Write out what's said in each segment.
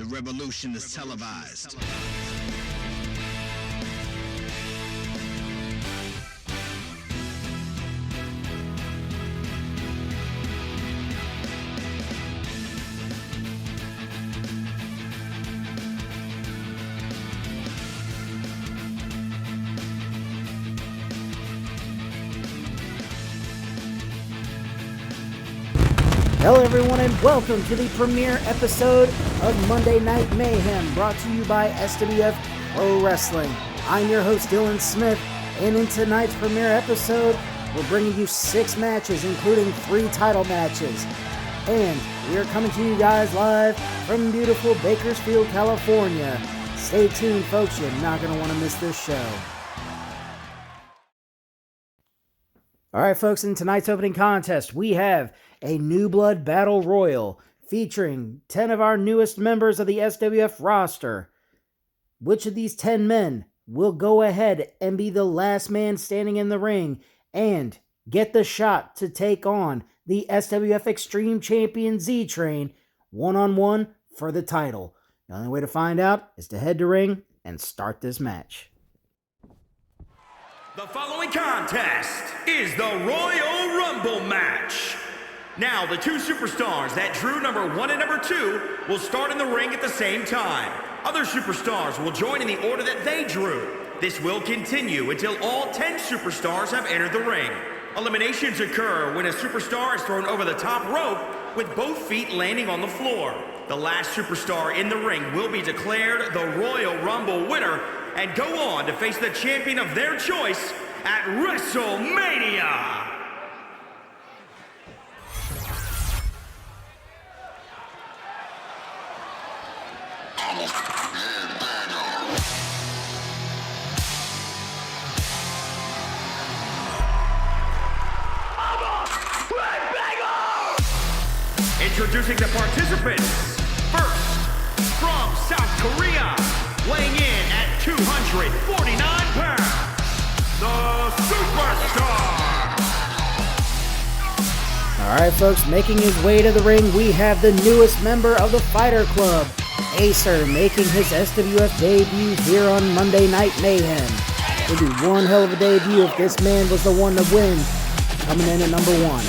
revolution is televised. Hello everyone and welcome to the premiere episode of Monday Night Mayhem, brought to you by SWF Pro Wrestling. I'm your host Dillon Smith, and in tonight's premiere episode, we're bringing you 6 matches, including 3 title matches. And we are coming to you guys live from beautiful Bakersfield, California. Stay tuned folks, you're not going to want to miss this show. Alright folks, in tonight's opening contest, we have a New Blood Battle Royal featuring 10 of our newest members of the SWF roster. Which of these 10 men will go ahead and be the last man standing in the ring and get the shot to take on the SWF Extreme Champion Z-Train one-on-one for the title? The only way to find out is to head to ring and start this match. The following contest is the Royal Rumble match. Now, the 2 superstars that drew number 1 and number 2 will start in the ring at the same time. Other superstars will join in the order that they drew. This will continue until all 10 superstars have entered the ring. Eliminations occur when a superstar is thrown over the top rope with both feet landing on the floor. The last superstar in the ring will be declared the Royal Rumble winner and go on to face the champion of their choice at WrestleMania. Introducing the participants. First, from South Korea, weighing in at 249 pounds, the Superstar. Alright folks, making his way to the ring, we have the newest member of the Fighter Club, Acer, making his SWF debut here on Monday Night Mayhem. It would be one hell of a debut if this man was the one to win, coming in at number 1.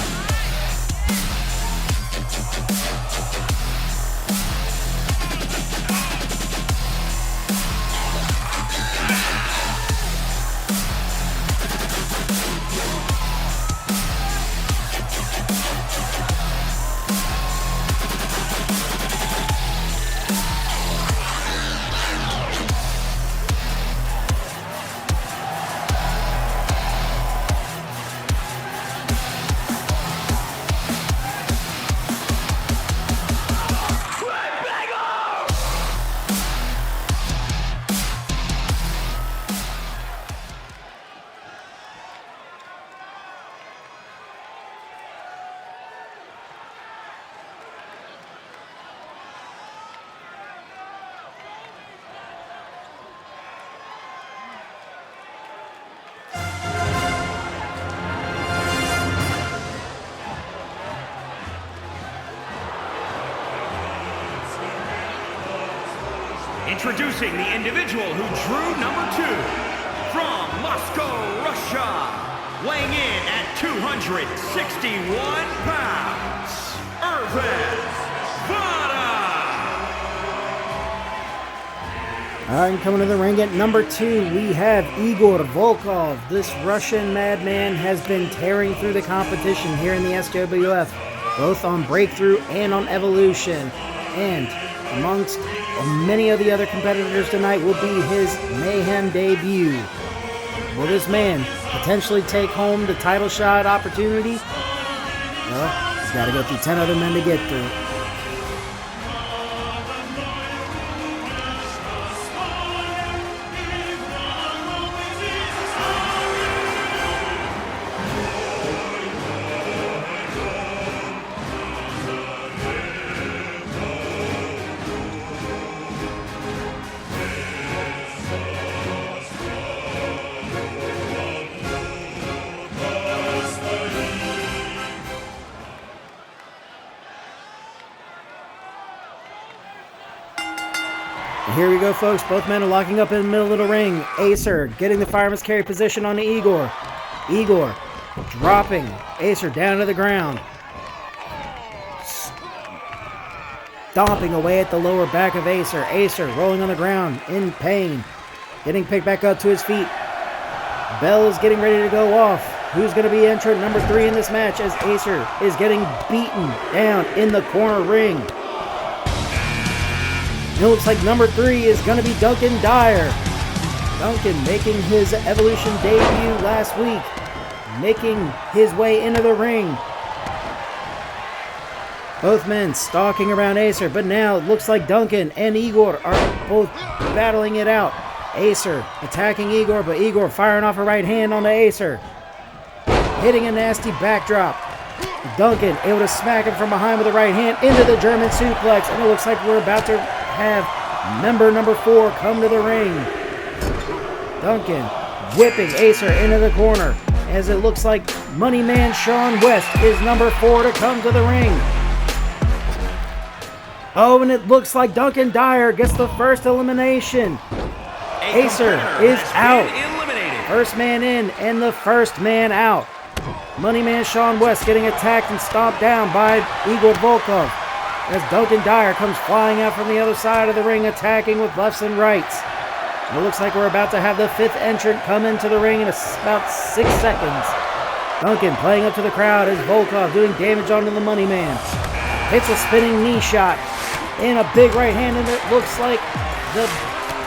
Introducing the individual who drew number 2, from Moscow, Russia, weighing in at 261 pounds, Irvin Vada. Alright, coming to the ring at number 2, we have Igor Volkov. This Russian madman has been tearing through the competition here in the SWF, both on Breakthrough and on Evolution. And amongst many of the other competitors tonight will be his Mayhem debut. Will this man potentially take home the title shot opportunity? Well, he's got to go through 10 other men to get through. And here we go, folks. Both men are locking up in the middle of the ring. Acer getting the fireman's carry position on Igor. Igor dropping Acer down to the ground. Stomping away at the lower back of Acer. Acer rolling on the ground in pain. Getting picked back up to his feet. Bell is getting ready to go off. Who's going to be entrant number 3 in this match as Acer is getting beaten down in the corner ring. It looks like number 3 is going to be Duncan Dyer. Duncan making his Evolution debut last week. Making his way into the ring. Both men stalking around Acer, but now it looks like Duncan and Igor are both battling it out. Acer attacking Igor, but Igor firing off a right hand onto Acer. Hitting a nasty backdrop. Duncan able to smack him from behind with a right hand into the German suplex, and it looks like we're about to have member number 4 come to the ring. Duncan whipping Acer into the corner, as it looks like Money Man Shawn West is number 4 to come to the ring. Oh, and it looks like Duncan Dyer gets the first elimination. Acer is out. First man in and the first man out. Money Man Shawn West getting attacked and stomped down by Igor Volkov as Duncan Dyer comes flying out from the other side of the ring, attacking with lefts and rights. It looks like we're about to have the 5th entrant come into the ring in about 6 seconds. Duncan playing up to the crowd as Volkov doing damage onto the Money Man. Hits a spinning knee shot in a big right hand, and it looks like the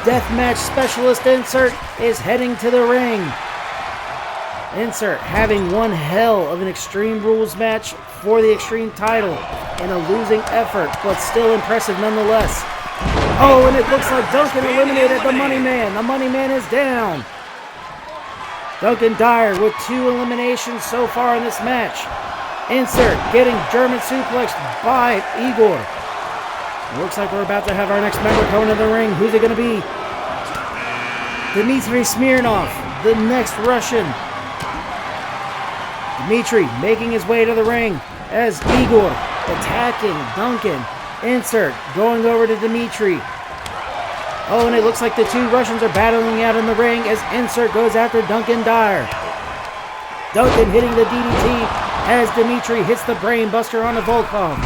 deathmatch specialist Insert is heading to the ring. Insert having one hell of an Extreme Rules match for the Extreme title in a losing effort, but still impressive nonetheless. Oh, and it looks like Duncan eliminated the Money Man. The Money Man is down. Duncan Dyer with 2 eliminations so far in this match. Insert getting German suplexed by Igor. Looks like we're about to have our next member coming to the ring. Who's it going to be? Dmitri Smirnoff, the next Russian. Dmitri making his way to the ring as Igor attacking Duncan. Insert going over to Dmitri. Oh, and it looks like the 2 Russians are battling out in the ring as Insert goes after Duncan Dyer. Duncan hitting the DDT as Dmitri hits the brain buster on the Volkov.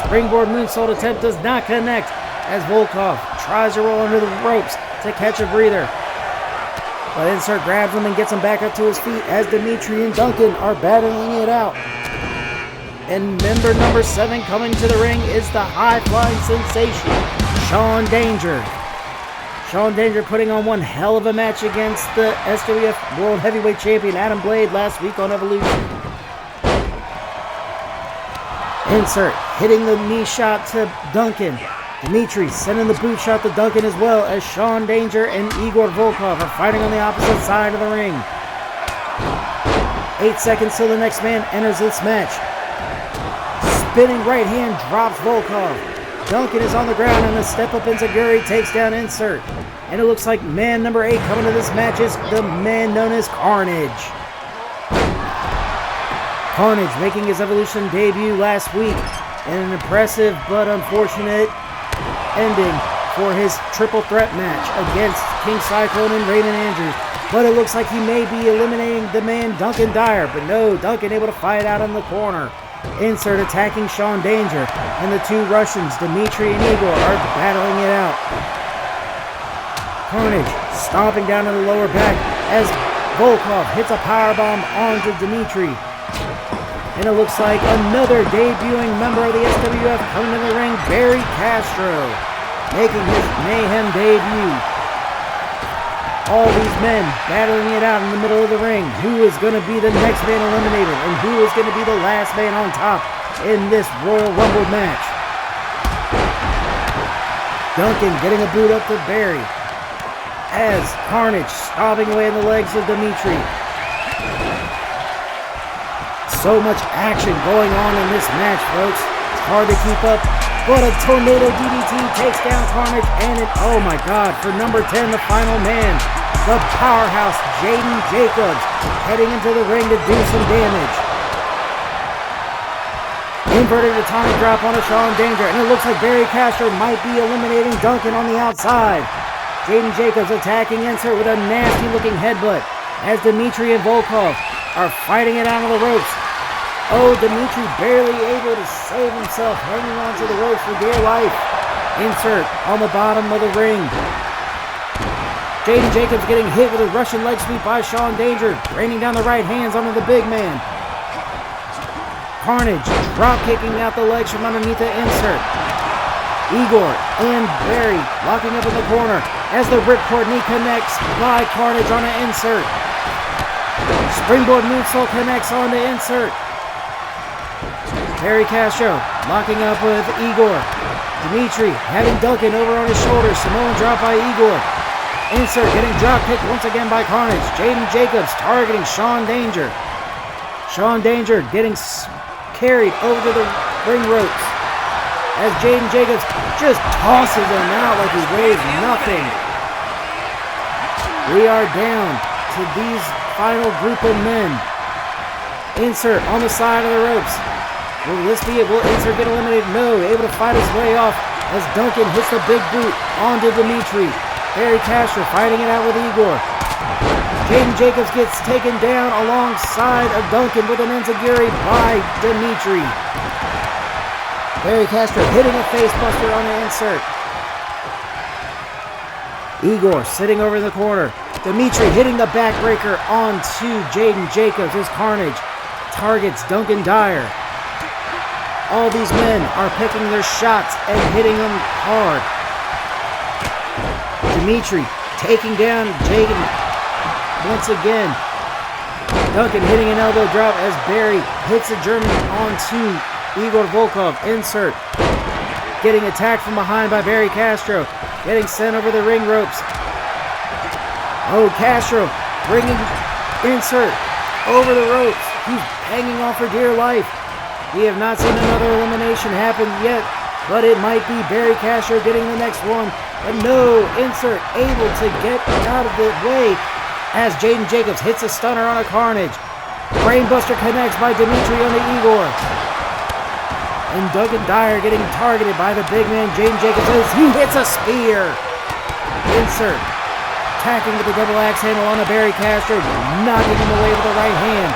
Springboard moonsault attempt does not connect as Volkov tries to roll under the ropes to catch a breather. But Insert grabs him and gets him back up to his feet as Dmitri and Duncan are battling it out. And member number 7 coming to the ring is the high-flying sensation, Shawn Danger. Shawn Danger putting on one hell of a match against the SWF World Heavyweight Champion Adam Blade last week on Evolution. Insert hitting the knee shot to Duncan. Dmitri sending the boot shot to Duncan as well as Shawn Danger and Igor Volkov are fighting on the opposite side of the ring. 8 seconds till the next man enters this match. Spinning right hand drops Volkov. Duncan is on the ground and a step up enziguri takes down Insert. And it looks like man number 8 coming to this match is the man known as Carnage. Carnage making his Evolution debut last week in an impressive but unfortunate ending for his triple threat match against King Cyclone and Raymond Andrews. But it looks like he may be eliminating the man Duncan Dyer, but no, Duncan able to fight out in the corner. Insert attacking Shawn Danger, and the 2 Russians, Dmitri and Igor, are battling it out. Carnage stomping down to the lower back as Volkov hits a powerbomb onto Dmitri. And it looks like another debuting member of the SWF coming to the ring, Barry Castro, making his Mayhem debut. All these men battling it out in the middle of the ring. Who is going to be the next man eliminated, and who is going to be the last man on top in this Royal Rumble match? Duncan getting a boot up to Barry as Carnage stomping away in the legs of Dmitri. So much action going on in this match, folks. It's hard to keep up, but a tornado DDT takes down Carnage, and oh my God, for number 10, the final man, the powerhouse Jayden Jacobs, heading into the ring to do some damage. Inverted atomic drop on a Shawn Danger, and it looks like Barry Castro might be eliminating Duncan on the outside. Jayden Jacobs attacking Insert with a nasty-looking headbutt as Dmitri and Volkov are fighting it out of the ropes. Oh, Dmitri barely able to save himself, hanging onto the ropes for dear life. Insert on the bottom of the ring. Jayden Jacobs getting hit with a Russian leg sweep by Shawn Danger, raining down the right hands onto the big man. Carnage drop kicking out the legs from underneath the Insert. Igor and Barry locking up in the corner as the ripcord knee connects by Carnage on an Insert. Springboard moonsault connects on the Insert. Barry Castro locking up with Igor. Dmitri having Duncan over on his shoulders. Samoan drop by Igor. Insert getting drop kicked once again by Carnage. Jayden Jacobs targeting Shawn Danger. Shawn Danger getting carried over to the ring ropes as Jayden Jacobs just tosses him out like he weighs nothing. We are down to these final group of men. Insert on the side of the ropes. Will this be it? Will Insert get eliminated? No. Able to fight his way off as Duncan hits the big boot onto Dmitri. Barry Castro fighting it out with Igor. Jayden Jacobs gets taken down alongside of Duncan with an enziguri by Dmitri. Barry Castro hitting a facebuster on the Insert. Igor sitting over in the corner. Dmitri hitting the backbreaker onto Jayden Jacobs as Carnage targets Duncan Dyer. All these men are picking their shots and hitting them hard. Dmitri taking down Jayden once again. Duncan hitting an elbow drop as Barry hits a German onto Igor Volkov. Insert getting attacked from behind by Barry Castro. Getting sent over the ring ropes. Oh, Castro bringing Insert over the ropes. He's hanging on for dear life. We have not seen another elimination happen yet, but it might be Barry Castro getting the next one. But no, Insert able to get out of the way as Jayden Jacobs hits a stunner on a Carnage. Brainbuster connects by Dmitri on the Igor. And Duncan Dyer getting targeted by the big man Jayden Jacobs as he hits a spear. Insert attacking with the double axe handle on the Barry Castro, knocking him away with the right hand.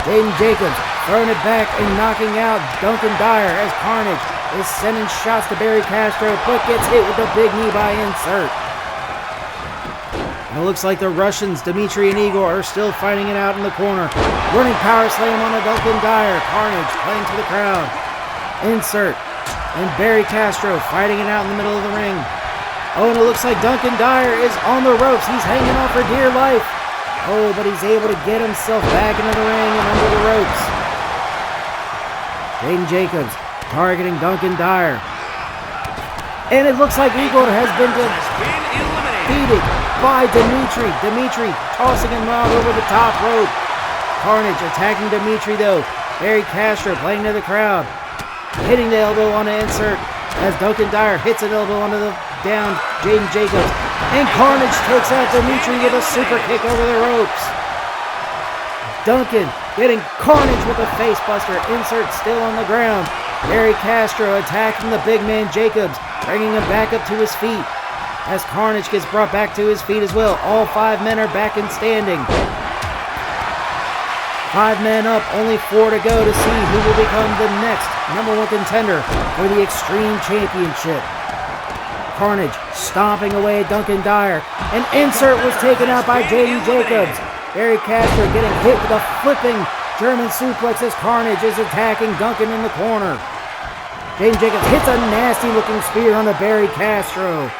Jayden Jacobs throwing it back and knocking out Duncan Dyer as Carnage is sending shots to Barry Castro, but gets hit with the big knee by Insert. And it looks like the Russians, Dmitri and Igor, are still fighting it out in the corner. Running power slam on a Duncan Dyer. Carnage playing to the crowd. Insert and Barry Castro fighting it out in the middle of the ring. Oh, and it looks like Duncan Dyer is on the ropes. He's hanging on for dear life. Oh, but he's able to get himself back into the ring and under the ropes. Jayden Jacobs targeting Duncan Dyer. And it looks like Igor has been defeated by Dmitri. Dmitri tossing him out over the top rope. Carnage attacking Dmitri though. Barry Castro playing to the crowd. Hitting the elbow on the Insert as Duncan Dyer hits an elbow onto the down Jayden Jacobs. And Carnage takes out Dmitri with a super kick over the ropes. Duncan getting Carnage with a facebuster. Insert still on the ground. Barry Castro attacking the big man Jacobs, bringing him back up to his feet. As Carnage gets brought back to his feet as well. All 5 men are back and standing. 5 men up, only 4 to go to see who will become the next #1 contender for the Extreme Championship. Carnage stomping away at Duncan Dyer. And Insert was taken out by Jayden Jacobs. Barry Castro getting hit with a flipping German suplex as Carnage is attacking Duncan in the corner. Jayden Jacobs hits a nasty looking spear on the Barry Castro.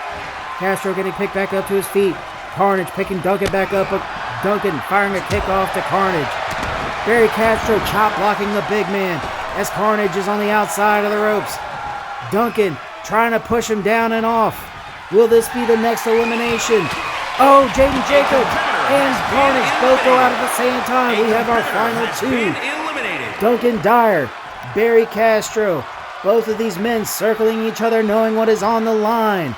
Castro getting picked back up to his feet. Carnage picking Duncan back up. Duncan firing a kickoff to Carnage. Barry Castro chop blocking the big man as Carnage is on the outside of the ropes. Duncan trying to push him down and off. Will this be the next elimination? Oh, Jayden Jacobs and Carnage both go out at the same time. We have our final 2. Duncan Dyer, Barry Castro. Both of these men circling each other, knowing what is on the line.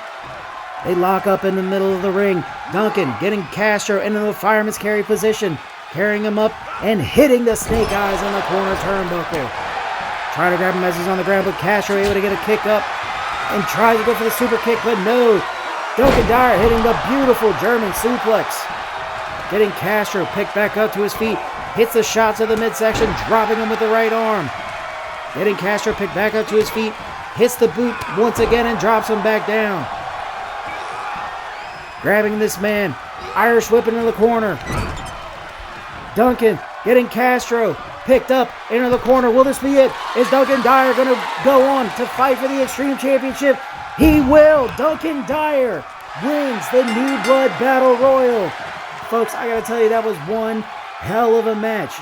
They lock up in the middle of the ring. Duncan getting Castro into the fireman's carry position, carrying him up and hitting the snake eyes on the corner turnbuckle. trying to grab him as he's on the ground, but Castro able to get a kick up and tries to go for the super kick, but no. Duncan Dyer hitting the beautiful German suplex. Getting Castro picked back up to his feet. Hits the shot to the midsection, dropping him with the right arm. Getting Castro picked back up to his feet. Hits the boot once again and drops him back down. Grabbing this man. Irish whipping in the corner. Duncan getting Castro picked up into the corner. Will this be it? Is Duncan Dyer going to go on to fight for the Extreme Championship? He will! Duncan Dyer wins the New Blood Battle Royal. Folks, I gotta tell you, that was one hell of a match.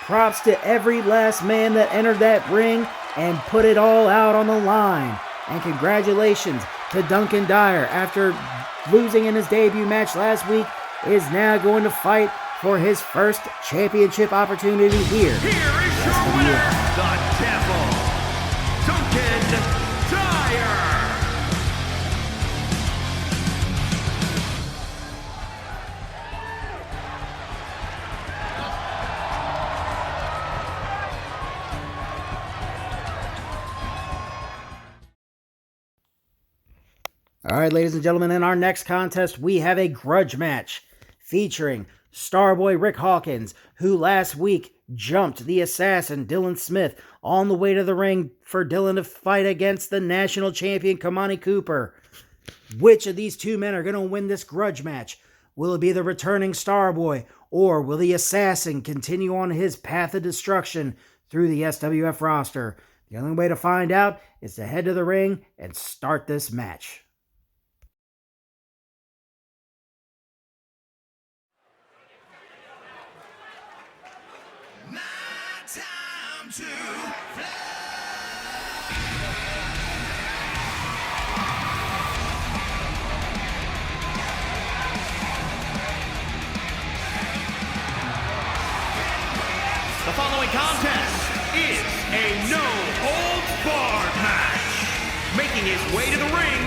Props to every last man that entered that ring and put it all out on the line. And congratulations to Duncan Dyer. After losing in his debut match last week, is now going to fight for his first championship opportunity here. Here is your winner, the Devil, Duncan Dyer. All right, ladies and gentlemen, in our next contest, we have a grudge match featuring Starboy Rick Hawkins, who last week jumped the assassin Dillon Smith on the way to the ring for Dillon to fight against the national champion Kamani Cooper. Which of these two men are going to win this grudge match? Will it be the returning Starboy, or will the assassin continue on his path of destruction through the SWF roster? The only way to find out is to head to the ring and start this match. To fly. The following contest is a no-holds-barred match. Making his way to the ring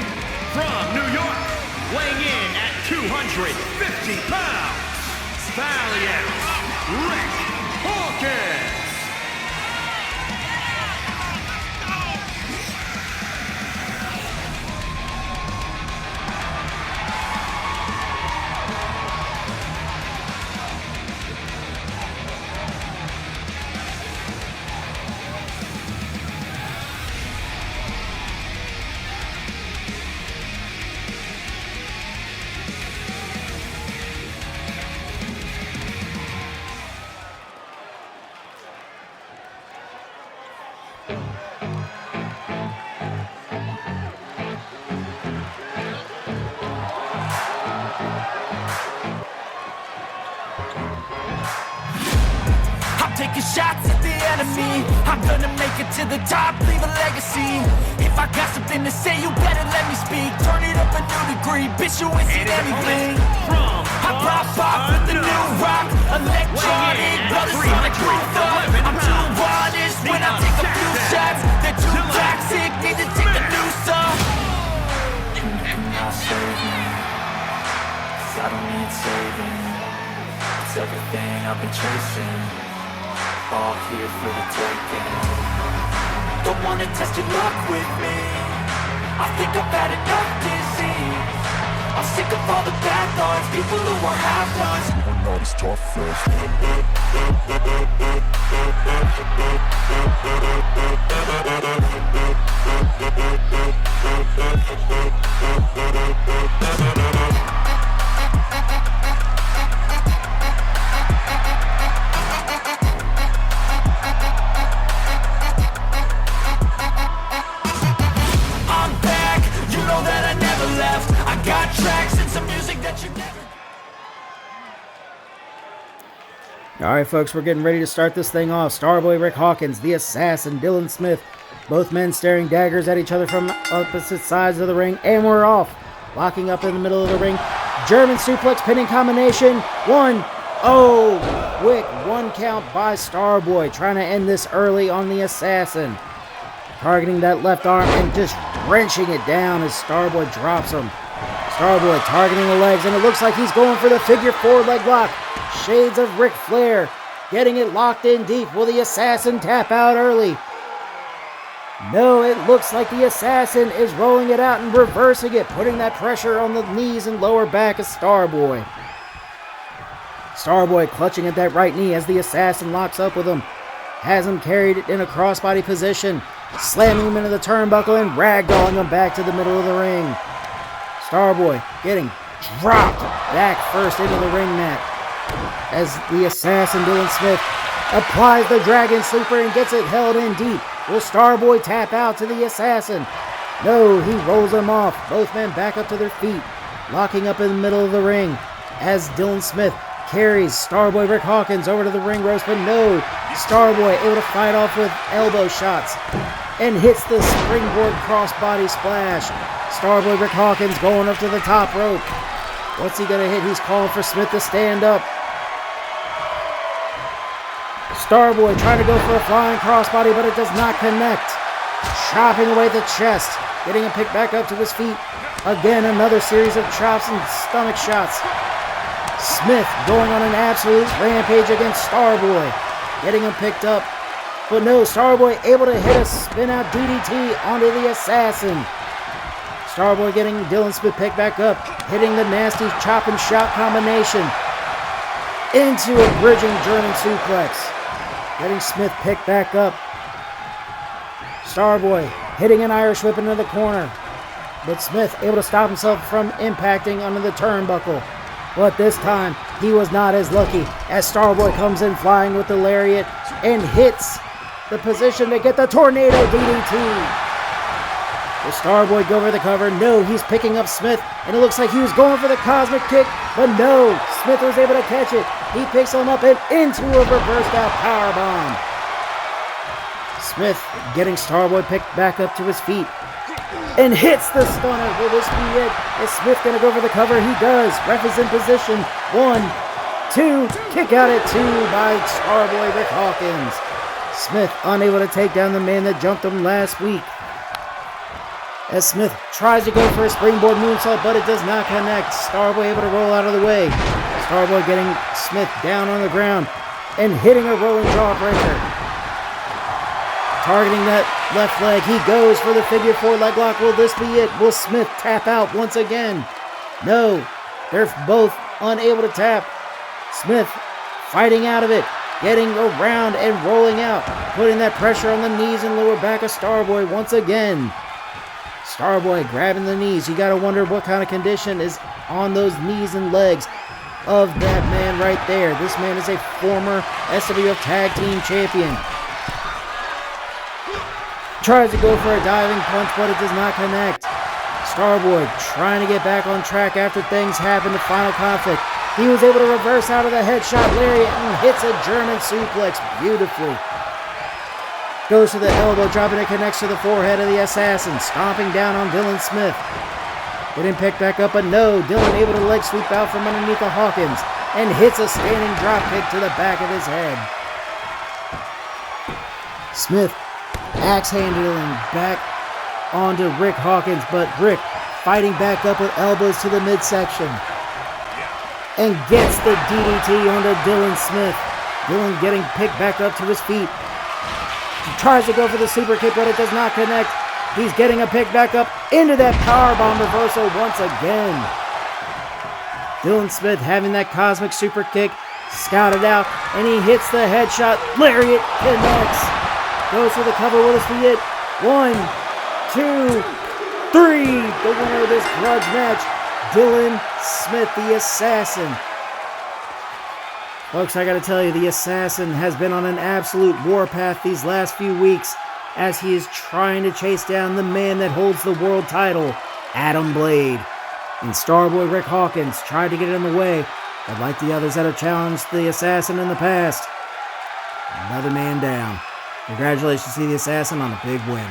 from New York, weighing in at 250 pounds, Valiant Rick Hawkins. Taking shots at the enemy, I'm gonna make it to the top, leave a legacy. If I got something to say, you better let me speak. Turn it up a new degree, bitch, you ain't seen anything. I pop off with the new rock, electronic, but it's like roof. I'm too honest when I take a few shots. They're too toxic, need to take a new song. You cannot save me, 'cause I don't need saving. It's everything I've been chasing. All here for the taking. Don't wanna test your luck with me. I think I've had enough disease. I'm sick of all the bad thoughts, people who are half-nots. Even though it's tough first. Alright folks, we're getting ready to start this thing off. Starboy Rick Hawkins, the assassin Dillon Smith, both men staring daggers at each other from opposite sides of the ring, and we're off. Locking up in the middle of the ring. German suplex pinning combination. Quick 1 count by Starboy, trying to end this early on the assassin. Targeting that left arm and just wrenching it down as Starboy drops him. Starboy targeting the legs, and it looks like he's going for the figure 4 leg lock. Shades of Ric Flair, getting it locked in deep. Will the assassin tap out early? No, it looks like the assassin is rolling it out and reversing it, putting that pressure on the knees and lower back of Starboy. Starboy clutching at that right knee as the assassin locks up with him. Has him carried in a crossbody position, slamming him into the turnbuckle and ragdolling him back to the middle of the ring. Starboy getting dropped back first into the ring mat as the assassin Dillon Smith applies the dragon sleeper and gets it held in deep. Will Starboy tap out to the assassin? No, he rolls him off. Both men back up to their feet, locking up in the middle of the ring as Dillon Smith carries Starboy Rick Hawkins over to the ring ropes, but no, Starboy able to fight off with elbow shots and hits the springboard crossbody splash. Starboy Rick Hawkins going up to the top rope. What's he gonna hit? He's calling for Smith to stand up. Starboy trying to go for a flying crossbody, but it does not connect. Chopping away the chest, getting him picked back up to his feet. Again, another series of chops and stomach shots. Smith going on an absolute rampage against Starboy, getting him picked up. But no, Starboy able to hit a spin-out DDT onto the assassin. Starboy getting Dillon Smith picked back up, hitting the nasty chop and shot combination into a bridging German suplex. Getting Smith picked back up. Starboy hitting an Irish whip into the corner. But Smith able to stop himself from impacting under the turnbuckle. But this time, he was not as lucky as Starboy comes in flying with the lariat and hits the position to get the tornado DDT. Will Starboy go for the cover? No, he's picking up Smith, and it looks like he was going for the cosmic kick, but no, Smith was able to catch it. He picks him up and into a reversed out powerbomb. Smith getting Starboy picked back up to his feet and hits the stunner. Will this be it? Is Smith going to go for the cover? He does. Ref is in position. 1, 2, kick out at 2 by Starboy Rick Hawkins. Smith unable to take down the man that jumped him last week. As Smith tries to go for a springboard moonsault, but it does not connect. Starboy able to roll out of the way. Starboy getting Smith down on the ground and hitting a rolling jawbreaker. Targeting that left leg, he goes for the figure 4 leg lock. Will this be it? Will Smith tap out once again? No, they're both unable to tap. Smith fighting out of it, getting around and rolling out, putting that pressure on the knees and lower back of Starboy once again. Starboy grabbing the knees. You gotta wonder what kind of condition is on those knees and legs of that man right there. This man is a former SWF Tag Team Champion. Tries to go for a diving punch, but it does not connect. Starboy trying to get back on track after things happen to Final Conflict. He was able to reverse out of the headshot lariat and hits a German suplex beautifully. Goes to the elbow, dropping it, connects to the forehead of the assassin, stomping down on Dillon Smith. Getting picked back up, but no, Dillon able to leg sweep out from underneath the Hawkins and hits a standing drop kick to the back of his head. Smith axe handling back onto Rick Hawkins, but Rick fighting back up with elbows to the midsection and gets the DDT onto Dillon Smith. Dillon getting picked back up to his feet. He tries to go for the super kick, but it does not connect. He's getting a pick back up into that powerbomb reversal once again. Dillon Smith having that cosmic super kick scouted out, and he hits the headshot. Lariat connects. Goes for the cover. Will this be it? 1, 2, 3. The winner of this grudge match, Dillon Smith, the Assassin. Folks, I gotta tell you, the Assassin has been on an absolute warpath these last few weeks as he is trying to chase down the man that holds the world title, Adam Blade. And Starboy Rick Hawkins tried to get in the way, but like the others that have challenged the Assassin in the past, another man down. Congratulations to the Assassin on a big win.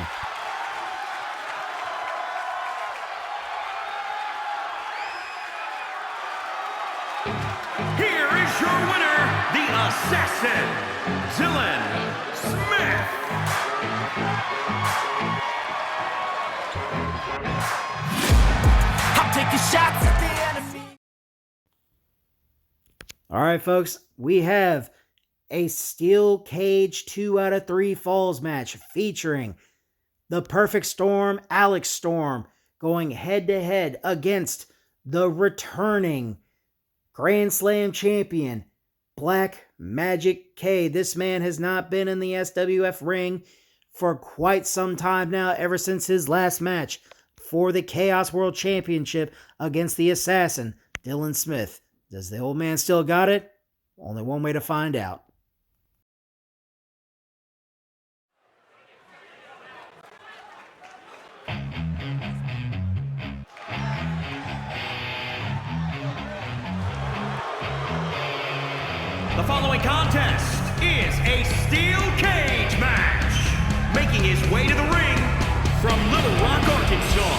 Here is your winner, the Assassin, Dillon Smith. I'm taking shots at the enemy. All right, folks, we have a steel cage 2 out of 3 falls match featuring The Perfect Storm, Alex Storm, going head-to-head against the returning Grand Slam champion, Black Magic K. This man has not been in the SWF ring for quite some time now, ever since his last match for the Chaos World Championship against the Assassin, Dillon Smith. Does the old man still got it? Only one way to find out. The following contest is a steel cage match. Making his way to the ring from Little Rock, Arkansas,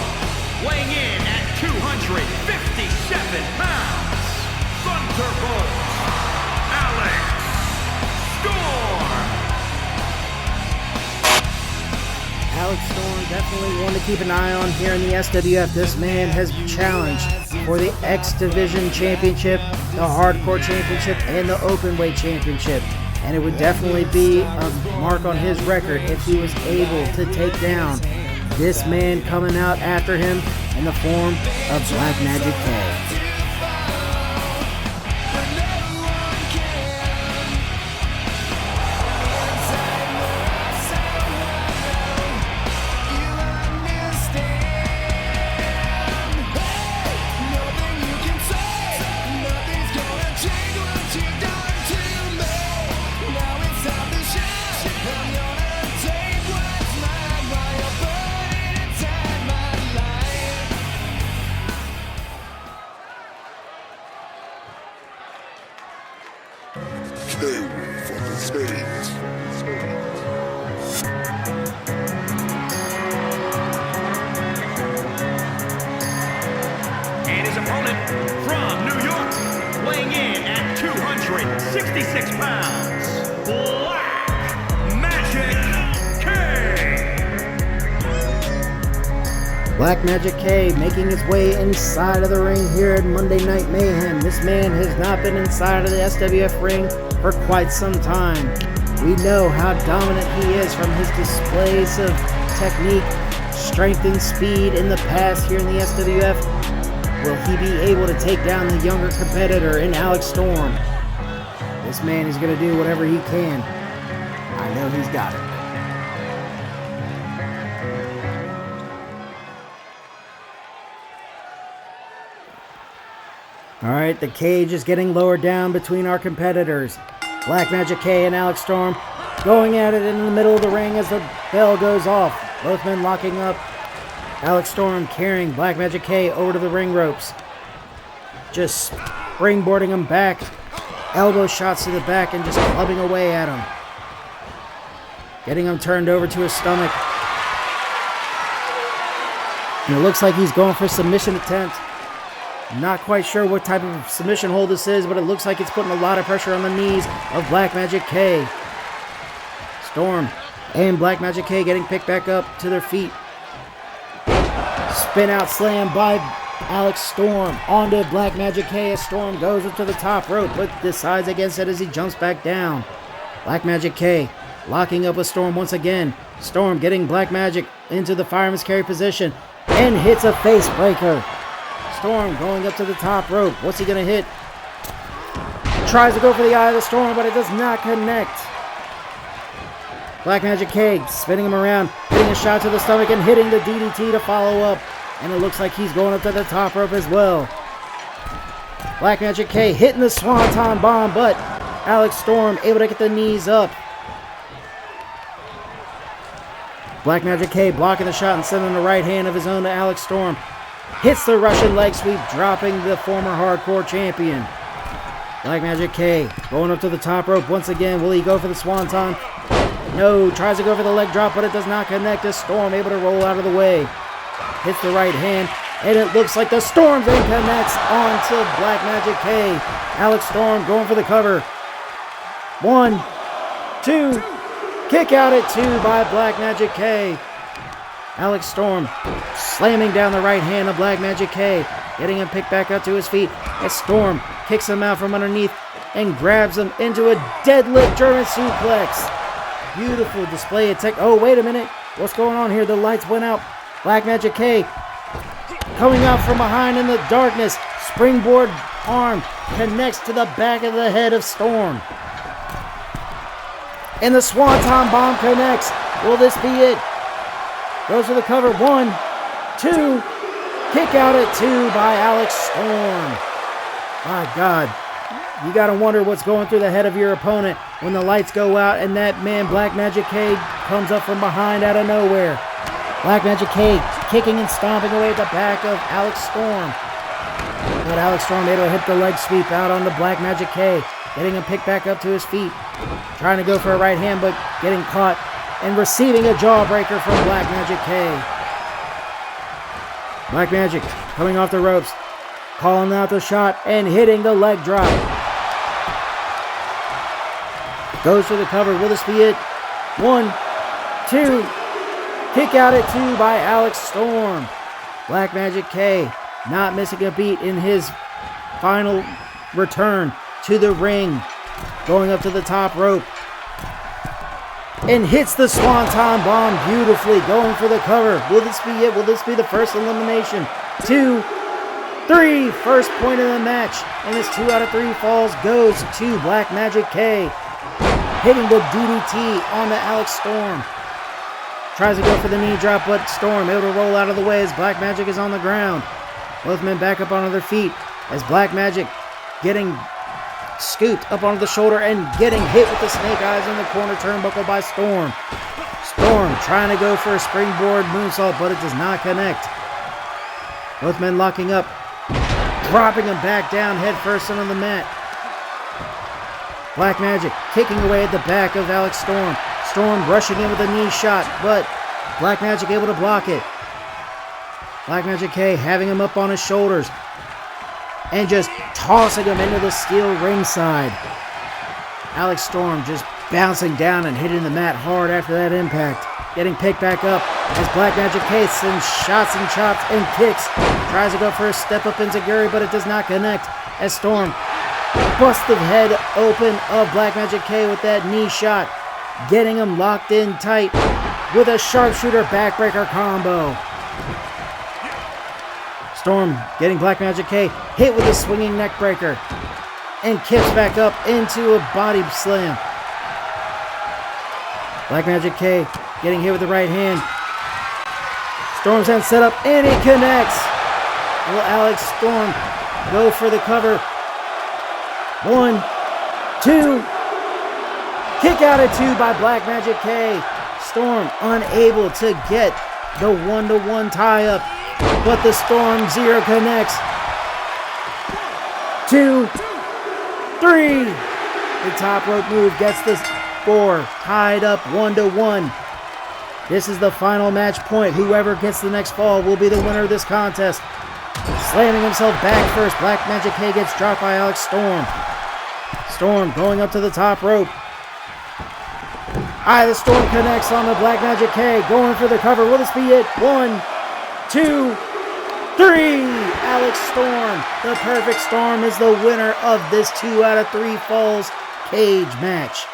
weighing in at 257 pounds, Thunderbolt, Alex Storm. Alex Storm, definitely one to keep an eye on here in the SWF. This man has challenged for the X Division Championship, the Hardcore Championship, and the Openweight Championship. And it would definitely be a mark on his record if he was able to take down this man coming out after him in the form of Black Magic K. And his opponent from New York, weighing in at 266 pounds, Black Magic K. Black Magic K making his way inside of the ring here at Monday Night Mayhem. This man has not been inside of the SWF ring for quite some time. We know how dominant he is from his displays of technique, strength, and speed in the past here in the SWF. Will he be able to take down the younger competitor in Alex Storm? This man is going to do whatever he can. I know he's got it. Alright, the cage is getting lowered down between our competitors. Black Magic K and Alex Storm going at it in the middle of the ring as the bell goes off. Both men locking up. Alex Storm carrying Black Magic K over to the ring ropes. Just springboarding him back. Elbow shots to the back and just clubbing away at him. Getting him turned over to his stomach. And it looks like he's going for a submission attempt. Not quite sure what type of submission hold this is, but it looks like it's putting a lot of pressure on the knees of Black Magic K. Storm and Black Magic K getting picked back up to their feet. Spin out slam by Alex Storm onto Black Magic K as Storm goes up to the top rope, but decides against it as he jumps back down. Black Magic K locking up with Storm once again. Storm getting Black Magic into the fireman's carry position and hits a face breaker. Storm going up to the top rope. What's he going to hit? Tries to go for the eye of the Storm, but it does not connect. Black Magic K spinning him around, hitting a shot to the stomach and hitting the DDT to follow up. And it looks like he's going up to the top rope as well. Black Magic K hitting the Swanton Bomb, but Alex Storm able to get the knees up. Black Magic K blocking the shot and sending the right hand of his own to Alex Storm. Hits the Russian leg sweep, dropping the former hardcore champion. Black Magic K going up to the top rope once again. Will he go for the Swanton? No, tries to go for the leg drop, but it does not connect as Storm able to roll out of the way. Hits the right hand, and it looks like the Storm then connects onto Black Magic K. Alex Storm going for the cover. 1, 2, kick out at 2 by Black Magic K. Alex Storm slamming down the right hand of Black Magic K, getting him picked back up to his feet as Storm kicks him out from underneath and grabs him into a deadlift German suplex. Beautiful display of tech. Oh, wait a minute. What's going on here? The lights went out. Black Magic K coming out from behind in the darkness. Springboard arm connects to the back of the head of Storm. And the Swanton Bomb connects. Will this be it? Goes for the cover. 1, 2. Kick out at 2 by Alex Storm. My God. You got to wonder what's going through the head of your opponent when the lights go out and that man Black Magic K comes up from behind out of nowhere. Black Magic K kicking and stomping away at the back of Alex Storm. But Alex Storm able to hit the leg sweep out on the Black Magic K, getting him picked back up to his feet. Trying to go for a right hand, but getting caught and receiving a jawbreaker from Black Magic K. Black Magic coming off the ropes, calling out the shot and hitting the leg drop. Goes for the cover. Will this be it? 1, 2. Kick out at 2 by Alex Storm. Black Magic K not missing a beat in his final return to the ring. Going up to the top rope. And hits the Swanton Bomb beautifully. Going for the cover. Will this be it? Will this be the first elimination? 2, 3. First point of the match. And this 2 out of 3 falls goes to Black Magic K. Hitting the DDT on the Alex Storm. Tries to go for the knee drop, but Storm able to roll out of the way as Black Magic is on the ground. Both men back up onto their feet as Black Magic getting scooped up onto the shoulder and getting hit with the snake eyes in the corner turnbuckle by Storm. Storm trying to go for a springboard moonsault, but it does not connect. Both men locking up, dropping him back down head first onto the mat. Black Magic kicking away at the back of Alex Storm. Storm rushing in with a knee shot, but Black Magic able to block it. Black Magic K having him up on his shoulders and just tossing him into the steel ringside. Alex Storm just bouncing down and hitting the mat hard after that impact. Getting picked back up as Black Magic K sends shots and chops and kicks. Tries to go for a step up enziguri, but it does not connect as Storm busts the head open of Black Magic K with that knee shot. Getting him locked in tight with a sharpshooter backbreaker combo. Storm getting Black Magic K hit with a swinging neck breaker and kicks back up into a body slam. Black Magic K getting hit with the right hand. Storm's hand set up and it connects. Will Alex Storm go for the cover? 1, 2. Kick out at 2 by Black Magic K. Storm unable to get the 1-to-1 tie-up, but the Storm Zero connects. 2, 3. The top rope move gets the score tied up 1-to-1. This is the final match point. Whoever gets the next fall will be the winner of this contest. Slamming himself back first, Black Magic K gets dropped by Alex Storm. Storm going up to the top rope. The Storm connects on the Black Magic K. Going for the cover. Will this be it? 1, 2, 3. Alex Storm, the Perfect Storm, is the winner of this 2 out of 3 falls cage match.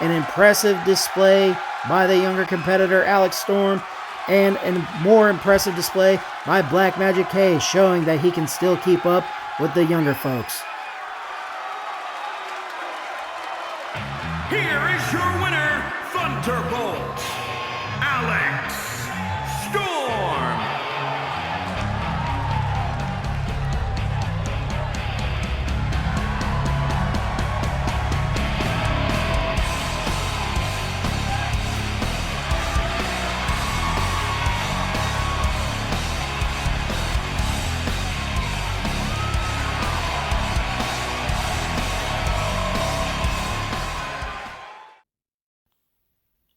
An impressive display by the younger competitor Alex Storm, and a more impressive display by Black Magic K, showing that he can still keep up with the younger folks. Here is your winner, Thunderbolt, Alex Storm.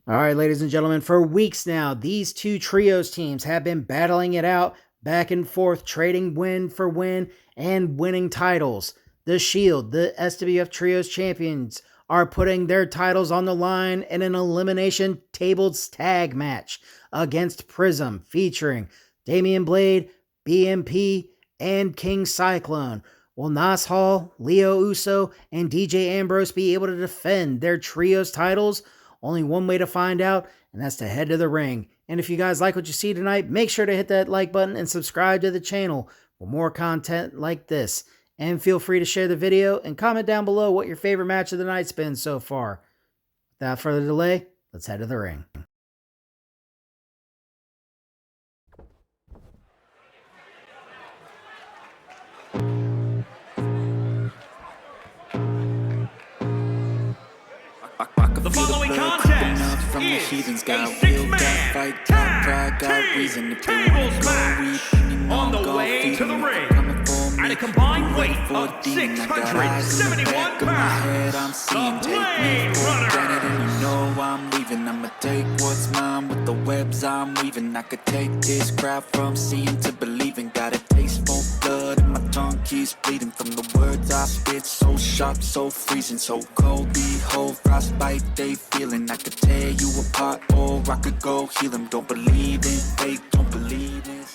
All right, ladies and gentlemen, for weeks now, these two trios teams have been battling it out back and forth, trading win for win and winning titles. The Shield, the SWF Trios champions, are putting their titles on the line in an elimination tabled tag match against Prism, featuring Damian Blade, BMP, and King Cyclone. Will Nas Hall, Leo Uso, and DJ Ambrose be able to defend their trios titles? Only one way to find out, and that's to head to the ring. And if you guys like what you see tonight, make sure to hit that like button and subscribe to the channel for more content like this. And feel free to share the video and comment down below what your favorite match of the night's been so far. Without further delay, let's head to the ring. The following contest is a six-man tag team tables match. On the way to the ring, at a combined weight of 671 pounds, the Blade Runner. You know I'm leaving, I'ma take what's mine with the webs I'm weaving. I could take this crowd from seeing to believing. Got a taste for blood and my tongue keeps bleeding from the words I spit. So sharp, so freezing, so cold. Behold, frostbite they feeling. I could tear you apart or I could go heal them. Don't believe in fate, don't believe in.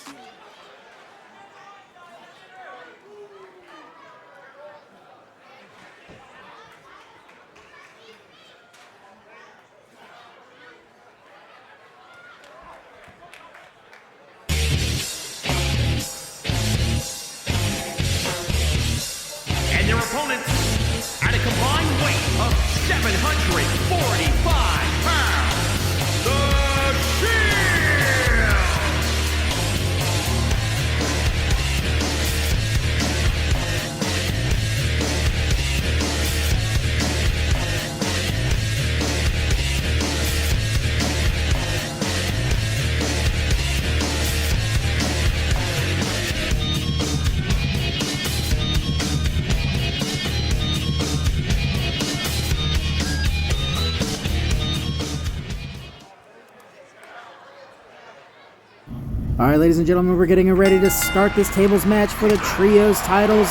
Their opponents at a combined weight of 745 pounds, the Shield. Alright, ladies and gentlemen, we're getting ready to start this tables match for the trios titles.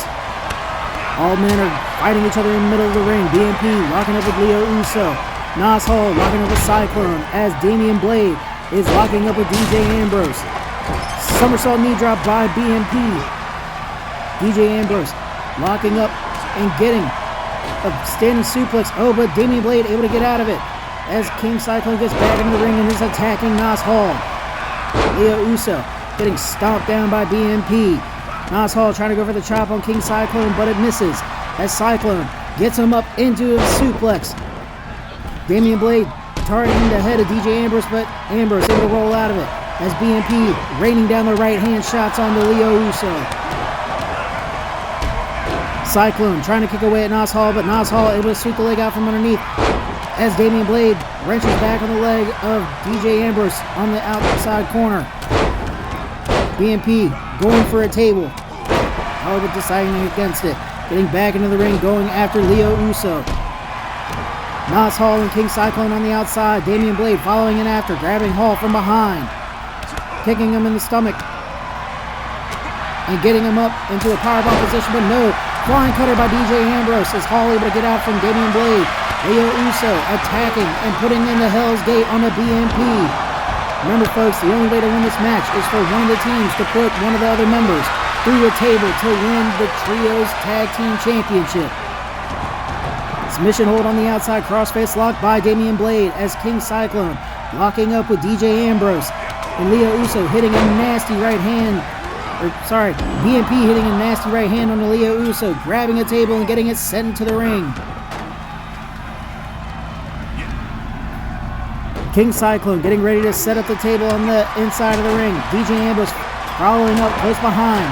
All men are fighting each other in the middle of the ring. BMP locking up with Leo Uso. Nas Hall locking up with Cyclone as Damian Blade is locking up with DJ Ambrose. Somersault knee drop by BMP. DJ Ambrose locking up and getting a standing suplex. Oh, but Damian Blade able to get out of it as King Cyclone gets back into the ring and is attacking Nas Hall. Leo Uso getting stomped down by BMP. Nas Hall trying to go for the chop on King Cyclone, but it misses as Cyclone gets him up into a suplex. Damian Blade targeting the head of DJ Ambrose, but Ambrose able to roll out of it as BMP raining down the right hand shots onto Leo Uso. Cyclone trying to kick away at Nas Hall, but Nas Hall able to sweep the leg out from underneath as Damian Blade wrenches back on the leg of DJ Ambrose on the outside corner. BMP going for a table. However, deciding against it. Getting back into the ring, going after Leo Uso. Nas Hall and King Cyclone on the outside. Damian Blade following in after, grabbing Hall from behind. Kicking him in the stomach. And getting him up into a powerbomb position, but no. Flying cutter by DJ Ambrose as Hall able to get out from Damian Blade. Leo Uso attacking and putting in the Hell's Gate on the BMP. Remember, folks, the only way to win this match is for one of the teams to put one of the other members through a table to win the Trios Tag Team Championship. Submission hold on the outside, crossface lock by Damian Blade as King Cyclone locking up with DJ Ambrose. And Leo Uso hitting a nasty right hand. BMP hitting a nasty right hand on the Leo Uso, grabbing a table and getting it sent into the ring. King Cyclone getting ready to set up the table on the inside of the ring. DJ Ambrose following up close behind.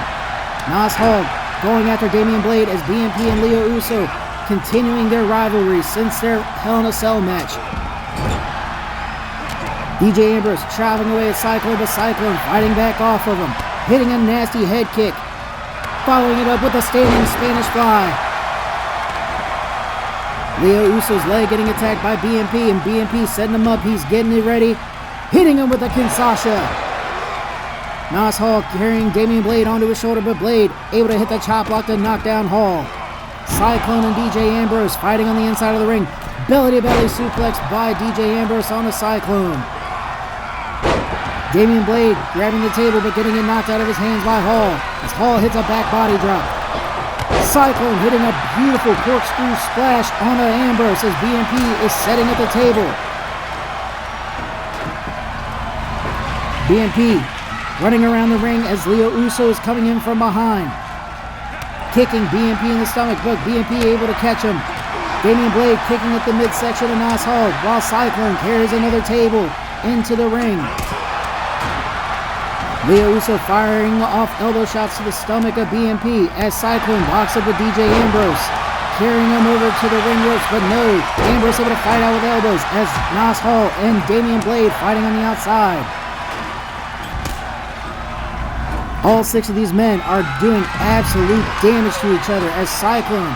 Nas Hall going after Damian Blade as BMP and Leo Uso continuing their rivalry since their Hell in a Cell match. DJ Ambrose chopping away at Cyclone, but Cyclone fighting back off of him, hitting a nasty head kick, following it up with a standing Spanish fly. Leo Uso's leg getting attacked by BMP, and BMP setting him up. He's getting it ready, hitting him with a Kinshasa. Nas Hall carrying Damian Blade onto his shoulder, but Blade able to hit the chop block to knock down Hall. Cyclone and DJ Ambrose fighting on the inside of the ring. Belly-to-belly suplex by DJ Ambrose on the Cyclone. Damian Blade grabbing the table, but getting it knocked out of his hands by Hall as Hall hits a back body drop. Cyclone hitting a beautiful corkscrew splash on Ambrose as BMP is setting up the table. BMP running around the ring as Leo Uso is coming in from behind. Kicking BMP in the stomach, but BMP able to catch him. Damian Blade kicking at the midsection of Nas Hall while Cyclone carries another table into the ring. Leo Uso firing off elbow shots to the stomach of BMP as Cyclone locks up with DJ Ambrose, carrying him over to the ring ropes, but no, Ambrose able to fight out with elbows as Nas Hall and Damian Blade fighting on the outside. All 6 of these men are doing absolute damage to each other as Cyclone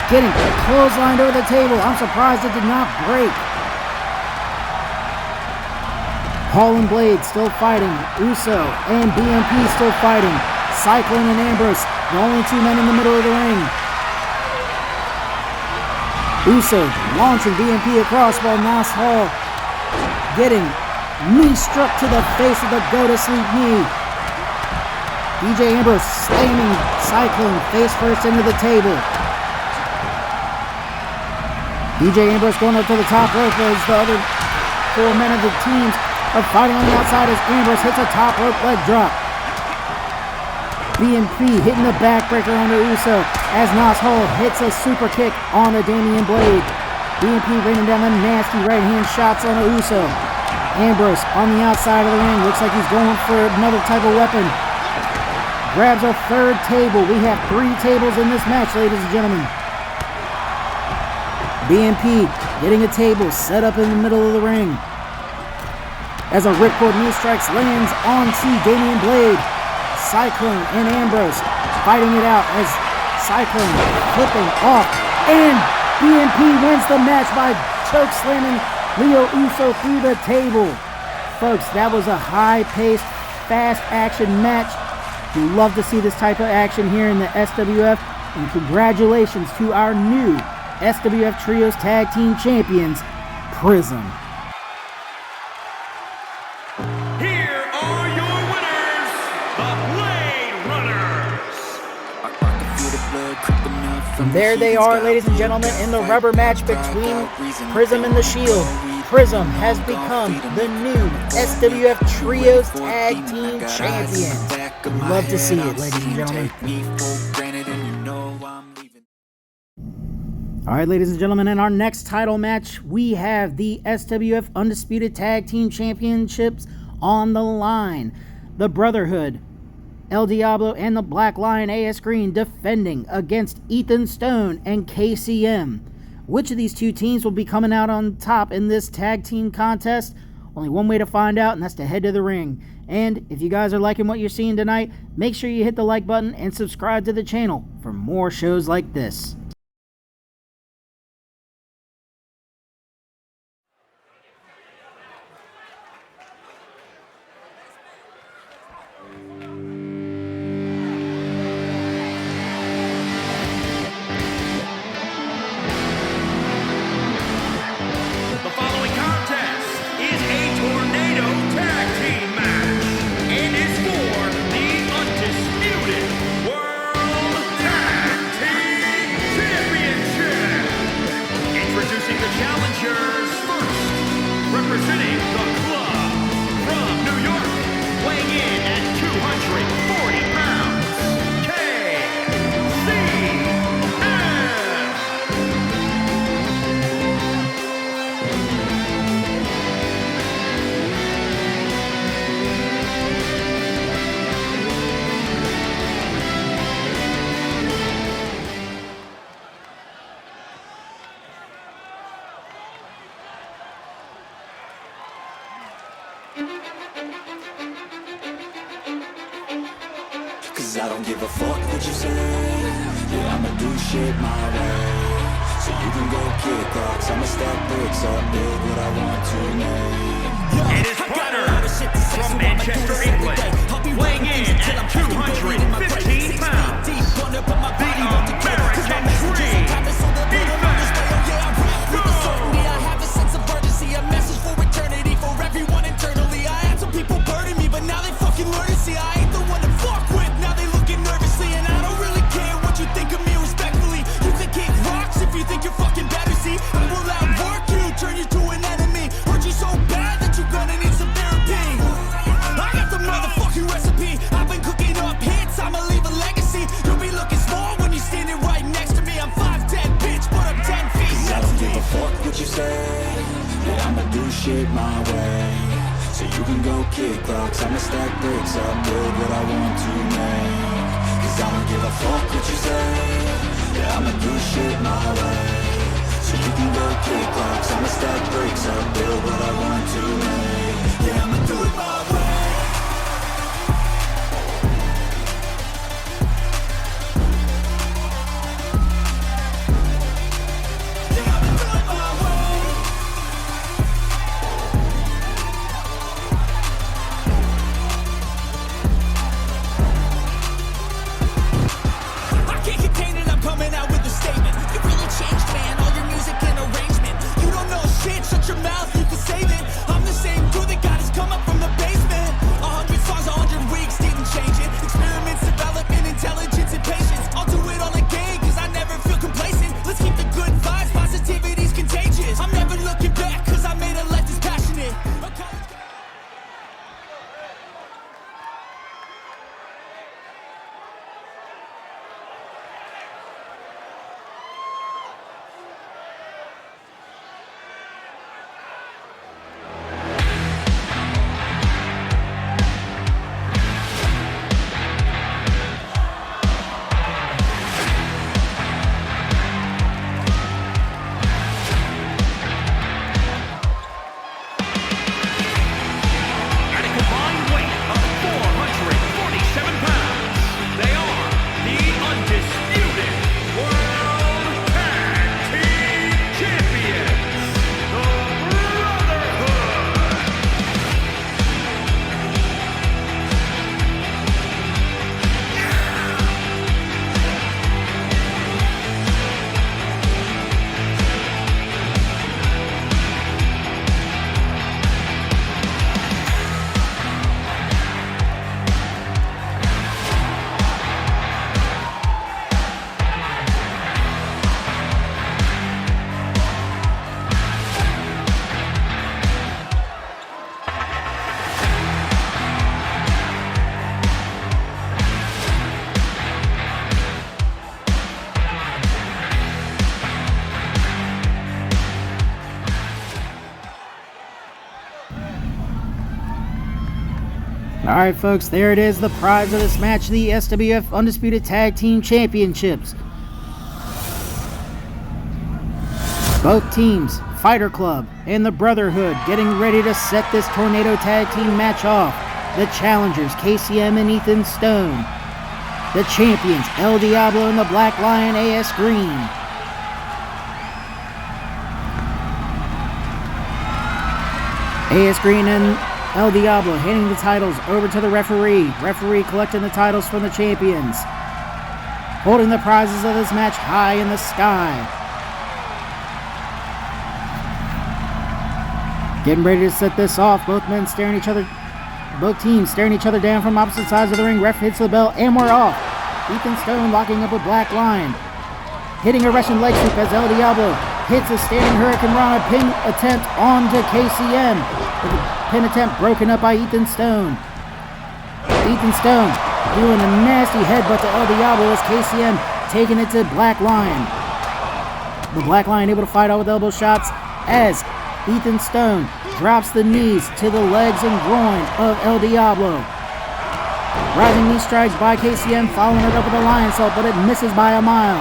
getting clotheslined over the table. I'm surprised it did not break. Hall and Blade still fighting. Uso and BMP still fighting. Cyclone and Ambrose, the only 2 men in the middle of the ring. Uso launching BMP across while Nas Hall getting knee struck to the face of the go-to-sleep knee. DJ Ambrose slamming Cyclone face first into the table. DJ Ambrose going up to the top rope as the other 4 men of the teams are fighting on the outside as Ambrose hits a top rope leg drop. BMP hitting the backbreaker on the Uso as Nas Hall hits a super kick on the Damian Blade. BMP raining down the nasty right hand shots on the Uso. Ambrose on the outside of the ring. Looks like he's going for another type of weapon. Grabs a 3rd table. We have 3 tables in this match, ladies and gentlemen. BMP getting a table set up in the middle of the ring. As a ripcord knee strikes lands onto Damian Blade. Cyclone and Ambrose fighting it out as Cyclone flipping off. And BMP wins the match by choke slamming Leo Uso through the table. Folks, that was a high-paced, fast-action match. We love to see this type of action here in the SWF. And congratulations to our new SWF Trios Tag Team Champions, Prism. Here are your winners, the Blade Runners. And there they are, ladies and gentlemen, in the rubber match between Prism and the Shield. Prism has become the new SWF Trios Tag Team Champions. Love to see it, ladies and gentlemen. Alright, ladies and gentlemen, in our next title match, we have the SWF Undisputed Tag Team Championships on the line. The Brotherhood, El Diablo, and the Black Lion AS Green defending against Ethan Stone and KCM. Which of these 2 teams will be coming out on top in this tag team contest? Only one way to find out, and that's to head to the ring. And if you guys are liking what you're seeing tonight, make sure you hit the like button and subscribe to the channel for more shows like this. Representing the club from New York, weighing in at 240 pounds, Cause I don't give a fuck what you say. Yeah, I'ma do shit my way. So you can go kick rocks, I'ma stack bricks up, build what I want to make. And his partner from Manchester, England, weighing in at 215 pounds, the American Dream, You can go kick rocks, I'ma stack bricks up, build what I want to make. Cause I don't give a fuck what you say. Yeah, I'ma do shit my way. So you can go kick rocks, I'ma stack bricks up, build what I want to make. Yeah, I'ma do it my way. Shut your mouth, you can save it. I'm the same dude that got his come up from the basement. 100 songs, 100 weeks, didn't change it. Experiments, development, intelligence, and patience. I'll do it all again, cause I never feel complacent. Let's keep the good vibes, positivity's contagious. I'm never looking back, cause I made a life that's passionate. Alright folks, there it is, the prize of this match, the SWF Undisputed Tag Team Championships. Both teams, Fighter Club and the Brotherhood, getting ready to set this Tornado Tag Team match off. The challengers, KCM and Ethan Stone. The champions, El Diablo and the Black Lion, AS Green. AS Green and El Diablo handing the titles over to the referee. Referee collecting the titles from the champions. Holding the prizes of this match high in the sky. Getting ready to set this off. Both teams staring each other down from opposite sides of the ring. Ref hits the bell and we're off. Ethan Stone locking up with Black Lion. Hitting a Russian leg sweep as El Diablo hits a standing Hurricane Rana pin attempt onto KCM. With the pin attempt broken up by Ethan Stone. Ethan Stone doing a nasty headbutt to El Diablo as KCM taking it to Black Lion. The Black Lion able to fight out with elbow shots as Ethan Stone drops the knees to the legs and groin of El Diablo. Rising knee strikes by KCM, following it up with a lion salt, but it misses by a mile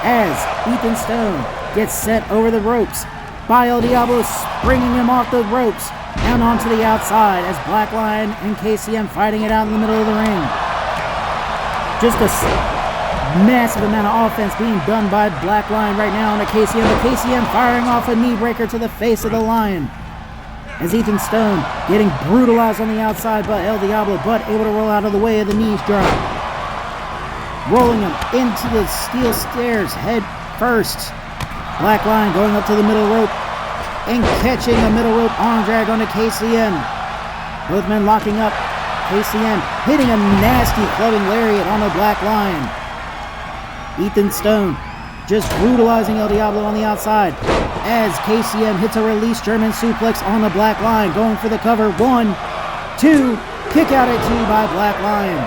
as Ethan Stone gets sent over the ropes by El Diablo, springing him off the ropes down onto the outside as Black Lion and KCM fighting it out in the middle of the ring. Just a massive amount of offense being done by Black Lion right now on the KCM. The KCM firing off a knee breaker to the face of the Lion. As Ethan Stone getting brutalized on the outside by El Diablo, but able to roll out of the way of the knees drop. Rolling him into the steel stairs head first. Black Lion going up to the middle rope and catching a middle rope arm drag onto KCM. Both men locking up. KCM hitting a nasty clubbing lariat on the Black Lion. Ethan Stone just brutalizing El Diablo on the outside as KCM hits a release German suplex on the Black Lion, going for the cover. 1, 2, kick out at 2 by Black Lion.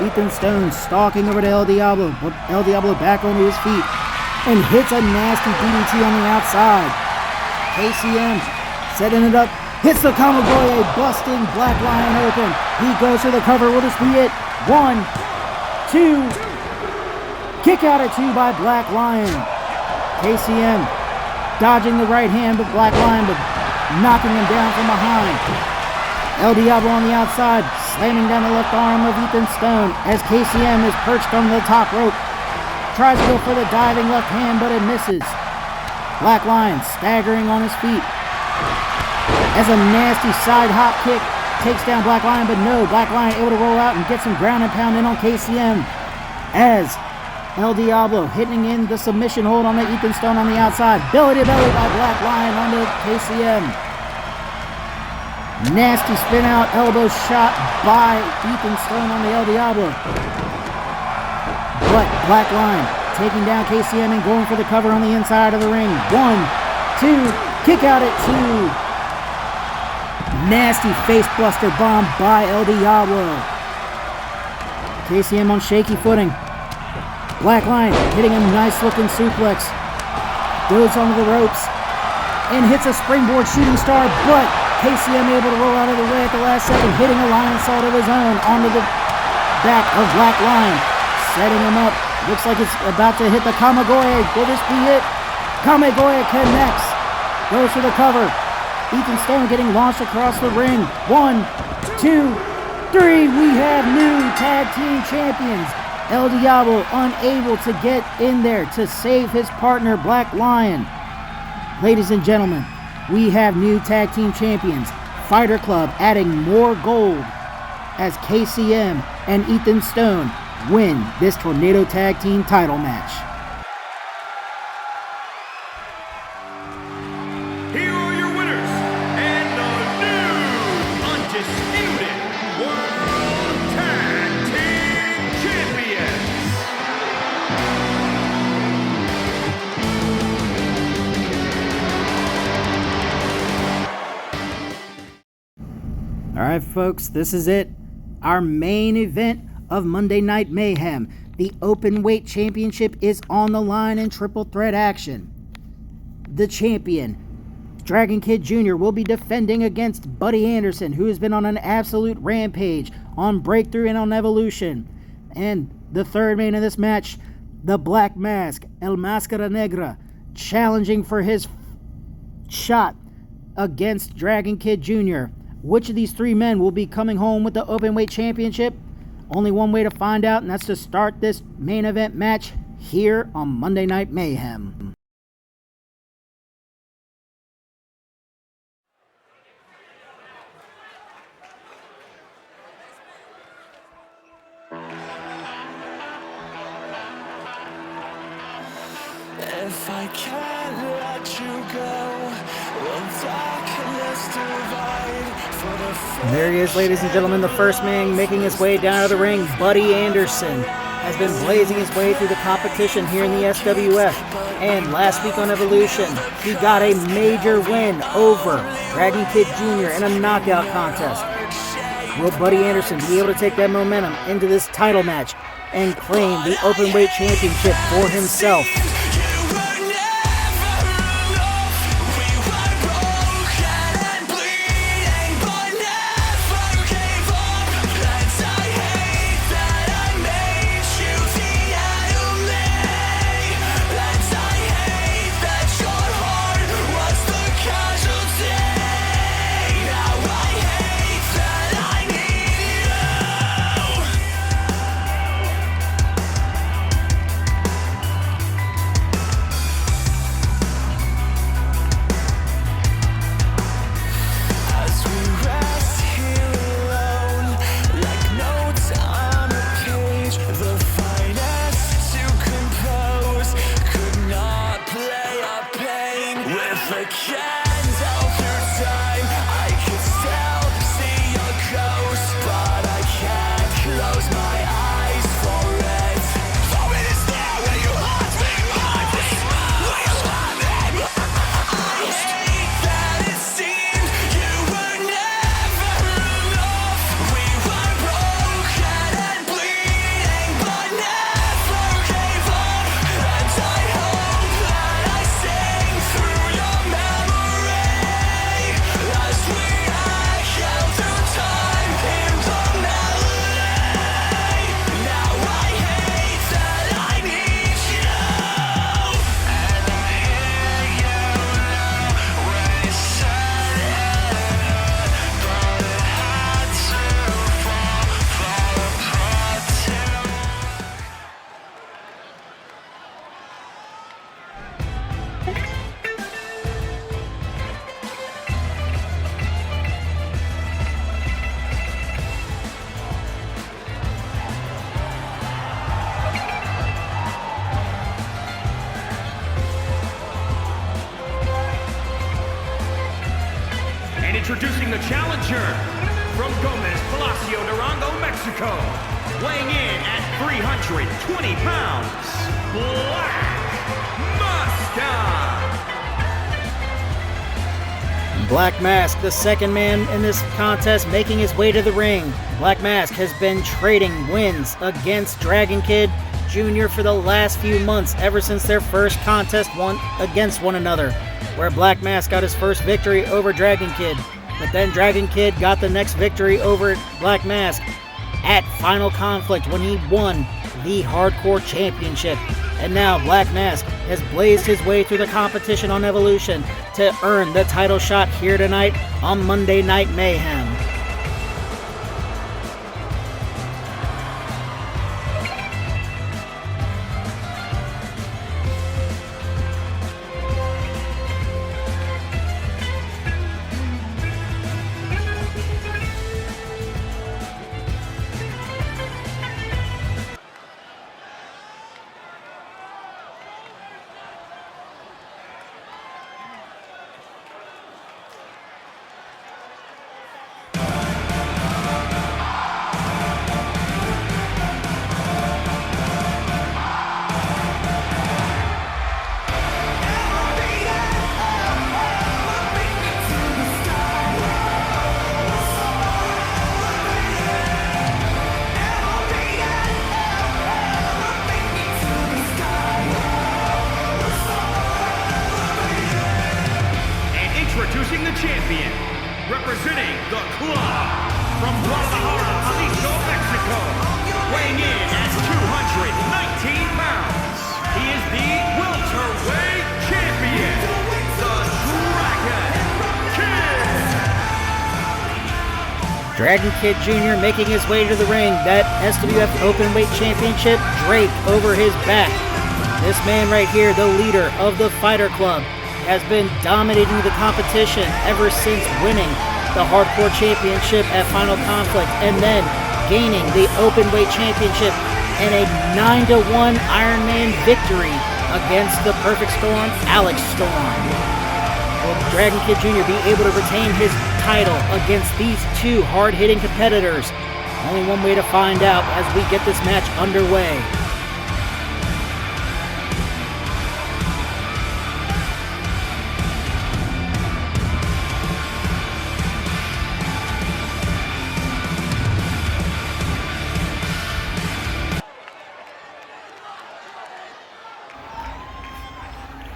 Ethan Stone stalking over to El Diablo, but El Diablo back onto his feet and hits a nasty DDT on the outside. KCM setting it up Hits the Kamigoye, busting Black Lion open. He goes for the cover. Will this be it? 1, 2. Kick out at 2 by Black Lion. KCM dodging the right hand, but Black Lion knocking him down from behind. El Diablo on the outside, slamming down the left arm of Ethan Stone as KCM is perched on the top rope. Tries to go for the diving left hand, but it misses. Black Lion staggering on his feet as a nasty side hop kick takes down Black Lion, but no, Black Lion able to roll out and get some ground and pound in on KCM as El Diablo hitting in the submission hold on the Ethan Stone on the outside. Belly to belly by Black Lion on the KCM. Nasty spin out elbow shot by Ethan Stone on the El Diablo. But Black Lion taking down KCM and going for the cover on the inside of the ring. 1, 2, kick out at 2. Nasty face buster bomb by El Diablo. KCM on shaky footing. Black Lion hitting a nice looking suplex. Goes onto the ropes and hits a springboard shooting star, but KCM able to roll out of the way at the last second, hitting a lion salt of his own onto the back of Black Lion. Setting him up. Looks like it's about to hit the Kamigoye. Will this be it? Kamigoye connects. Goes for the cover. Ethan Stone getting launched across the ring. 1, 2, 3. We have new tag team champions. El Diablo unable to get in there to save his partner Black Lion. Ladies and gentlemen, we have new tag team champions. Fighter Club adding more gold as KCM and Ethan Stone win this Tornado Tag Team title match. Here are your winners and the new undisputed World Tag Team Champions. All right, folks, this is it. Our main event of Monday Night Mayhem. The Openweight Championship is on the line in triple threat action. The champion, Dragon Kid Jr., will be defending against Buddy Anderson, who has been on an absolute rampage on Breakthrough and on Evolution. And the third main of this match, the Black Mask, El Mascara Negra, challenging for his shot against Dragon Kid Jr. Which of these three men will be coming home with the Openweight Championship? Only one way to find out, and that's to start this main event match here on Monday Night Mayhem. If I can't let you go, will darkness divide for the And there he is, ladies and gentlemen, the first man making his way down to the ring. Buddy Anderson has been blazing his way through the competition here in the SWF. And last week on Evolution, he got a major win over Dragon Kid Jr. in a knockout contest. Will Buddy Anderson be able to take that momentum into this title match and claim the Openweight Championship for himself? Introducing the challenger from Gomez, Palacio, Durango, Mexico. Weighing in at 320 pounds, Black Mascara. Black Mask, the second man in this contest, making his way to the ring. Black Mask has been trading wins against Dragon Kid Jr. for the last few months, ever since their first contest against one another, where Black Mask got his first victory over Dragon Kid. But then Dragon Kid got the next victory over Black Mask at Final Conflict when he won the Hardcore Championship. And now Black Mask has blazed his way through the competition on Evolution to earn the title shot here tonight on Monday Night Mayhem. Introducing the champion, representing the club from Guadalajara, Jalisco, Mexico, weighing in at 219 pounds. He is the welterweight champion, the Dragon Kid. Dragon Kid Jr. making his way to the ring. That SWF Openweight Championship draped over his back. This man right here, the leader of the Fighter Club, has been dominating the competition ever since winning the Hardcore Championship at Final Conflict and then gaining the Openweight Championship and a 9-1 Iron Man victory against the Perfect Storm, Alex Storm. Will Dragon Kid Jr. be able to retain his title against these two hard-hitting competitors? Only one way to find out as we get this match underway.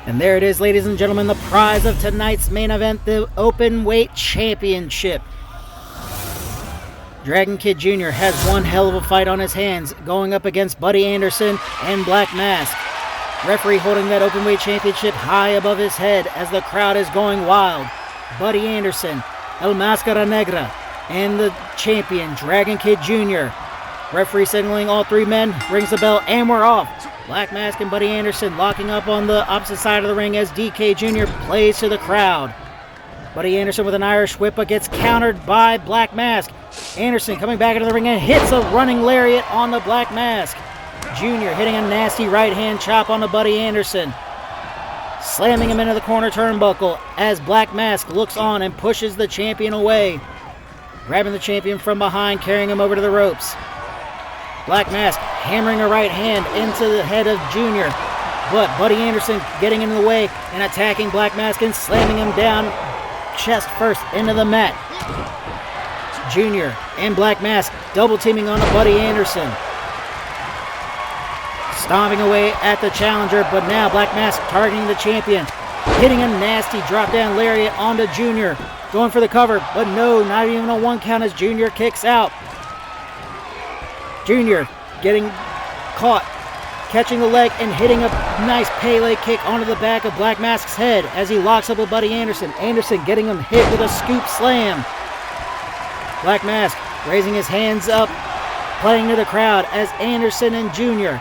And there it is, ladies and gentlemen, the prize of tonight's main event, the Openweight Championship. Dragon Kid Jr. has one hell of a fight on his hands, going up against Buddy Anderson and Black Mask. Referee holding that Openweight Championship high above his head as the crowd is going wild. Buddy Anderson, El Mascara Negra, and the champion, Dragon Kid Jr. Referee signaling all three men, rings the bell, and we're off. Black Mask and Buddy Anderson locking up on the opposite side of the ring as DK Jr. plays to the crowd. Buddy Anderson with an Irish whip but gets countered by Black Mask. Anderson coming back into the ring and hits a running lariat on the Black Mask. Jr. hitting a nasty right hand chop on the Buddy Anderson, slamming him into the corner turnbuckle as Black Mask looks on and pushes the champion away, grabbing the champion from behind, carrying him over to the ropes. Black Mask hammering a right hand into the head of Jr., but Buddy Anderson getting in the way and attacking Black Mask and slamming him down chest first into the mat. Jr. and Black Mask double teaming on Buddy Anderson, stomping away at the challenger, but now Black Mask targeting the champion, hitting a nasty drop down lariat onto Jr., going for the cover, but no, not even a one count as Jr. kicks out. Jr. getting caught, catching the leg and hitting a nice Pele kick onto the back of Black Mask's head as he locks up with Buddy Anderson. Anderson getting him hit with a scoop slam. Black Mask raising his hands up, playing to the crowd as Anderson and Jr.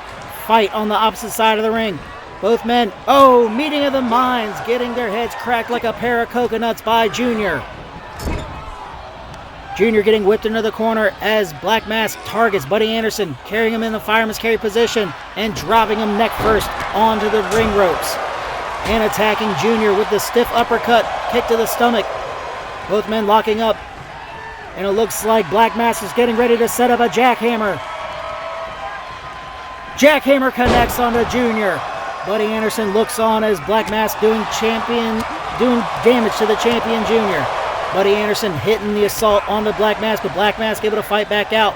fight on the opposite side of the ring. Both men, meeting of the minds, getting their heads cracked like a pair of coconuts by Jr. Jr. getting whipped into the corner as Black Mask targets Buddy Anderson, carrying him in the fireman's carry position and dropping him neck first onto the ring ropes. And attacking Jr. with the stiff uppercut, kick to the stomach. Both men locking up. And it looks like Black Mask is getting ready to set up a jackhammer. Jackhammer connects on the Junior. Buddy Anderson looks on as Black Mask doing damage to the champion Junior. Buddy Anderson hitting the assault on the Black Mask, but Black Mask able to fight back out.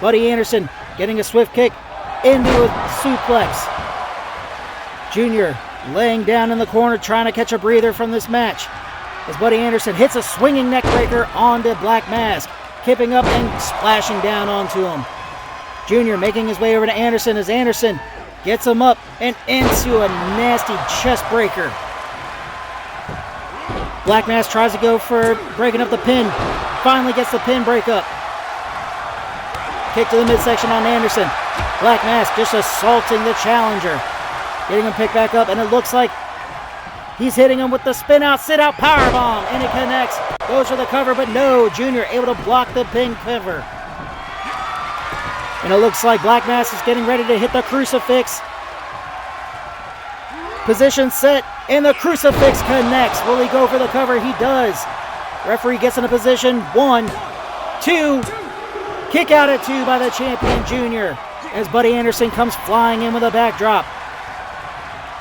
Buddy Anderson getting a swift kick into a suplex. Junior laying down in the corner trying to catch a breather from this match. As Buddy Anderson hits a swinging neck breaker onto Black Mask, kipping up and splashing down onto him. Junior making his way over to Anderson as Anderson gets him up and into a nasty chest breaker. Black Mask tries to go for breaking up the pin. Finally gets the pin break up. Kick to the midsection on Anderson. Black Mask just assaulting the challenger. Getting him picked back up, and it looks like he's hitting him with the spin out, sit out powerbomb, and it connects. Goes for the cover, but no. Junior able to block the pin cover. And it looks like Black Mask is getting ready to hit the crucifix. Position set, and the crucifix connects. Will he go for the cover? He does. Referee gets in a position. 1, 2. Kick out at 2 by the champion Junior as Buddy Anderson comes flying in with a backdrop.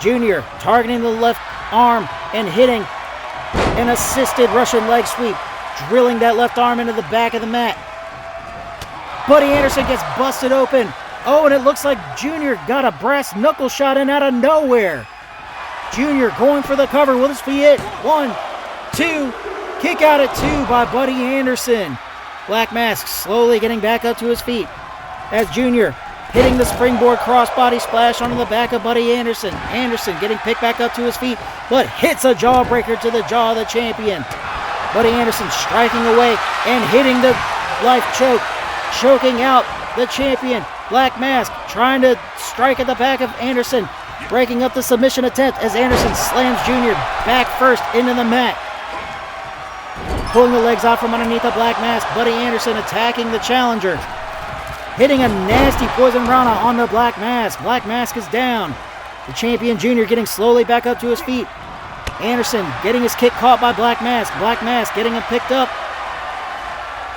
Junior targeting the left arm and hitting an assisted Russian leg sweep, drilling that left arm into the back of the mat. Buddy Anderson gets busted open. Oh, and it looks like Junior got a brass knuckle shot in out of nowhere. Junior going for the cover. Will this be it? 1, 2. Kick out at 2 by Buddy Anderson. Black Mask slowly getting back up to his feet as Junior hitting the springboard crossbody splash onto the back of Buddy Anderson. Anderson getting picked back up to his feet, but hits a jawbreaker to the jaw of the champion. Buddy Anderson striking away and hitting the life choke, choking out the champion. Black Mask trying to strike at the back of Anderson, breaking up the submission attempt as Anderson slams Junior back first into the mat. Pulling the legs off from underneath the Black Mask. Buddy Anderson attacking the challenger. Hitting a nasty poison rana on the Black Mask. Black Mask is down. The champion Junior getting slowly back up to his feet. Anderson getting his kick caught by Black Mask. Black Mask getting him picked up.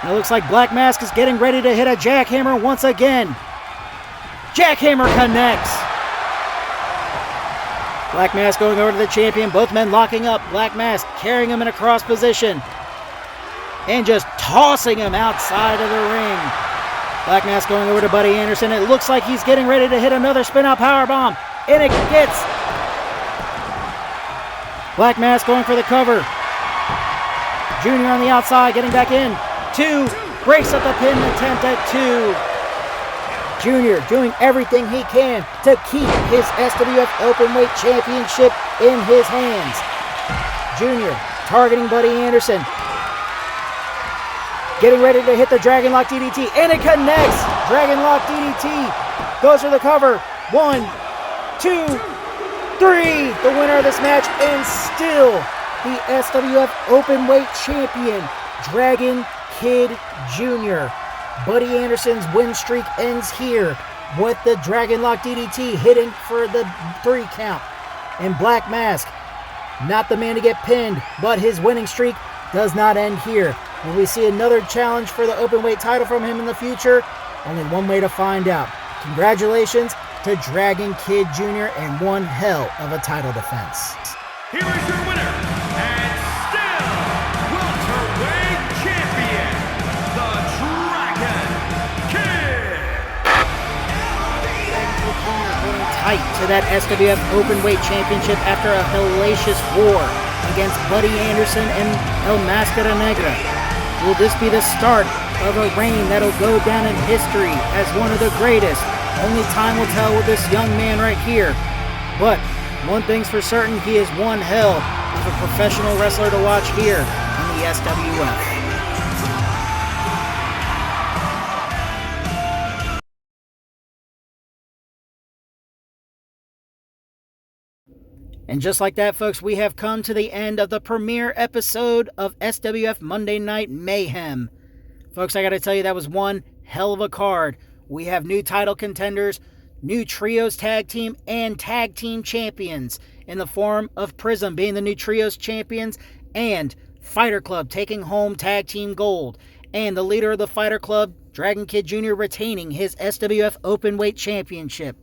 And it looks like Black Mask is getting ready to hit a jackhammer once again. Jackhammer connects. Black Mask going over to the champion. Both men locking up. Black Mask carrying him in a cross position and just tossing him outside of the ring. Black Mask going over to Buddy Anderson. It looks like he's getting ready to hit another spin-out powerbomb. And it gets. Black Mask going for the cover. Junior on the outside getting back in. 2. Breaks up the pin attempt at 2. Junior doing everything he can to keep his SWF Openweight Championship in his hands. Junior targeting Buddy Anderson. Getting ready to hit the Dragon Lock DDT, and it connects! Dragon Lock DDT goes for the cover. 1, 2, 3! The winner of this match, and still the SWF Openweight Champion, Dragon Kid Jr. Buddy Anderson's win streak ends here with the Dragon Lock DDT hitting for the 3 count. And Black Mask, not the man to get pinned, but his winning streak does not end here. Will we see another challenge for the Openweight title from him in the future? Only one way to find out. Congratulations to Dragon Kid Jr. and one hell of a title defense. Here is your winner, and still welterweight champion, the Dragon Kid. Going tight to that SWF Openweight Championship after a hellacious war against Buddy Anderson and El Mascara Negra. Will this be the start of a reign that'll go down in history as one of the greatest? Only time will tell with this young man right here. But one thing's for certain, he is one hell of a professional wrestler to watch here on the SWF. And just like that, folks, we have come to the end of the premiere episode of SWF Monday Night Mayhem. Folks, I got to tell you, that was one hell of a card. We have new title contenders, new trios tag team, and tag team champions in the form of Prism being the new trios champions, and Fighter Club taking home Tag Team Gold, and the leader of the Fighter Club, Dragon Kid Jr., retaining his SWF Openweight Championship.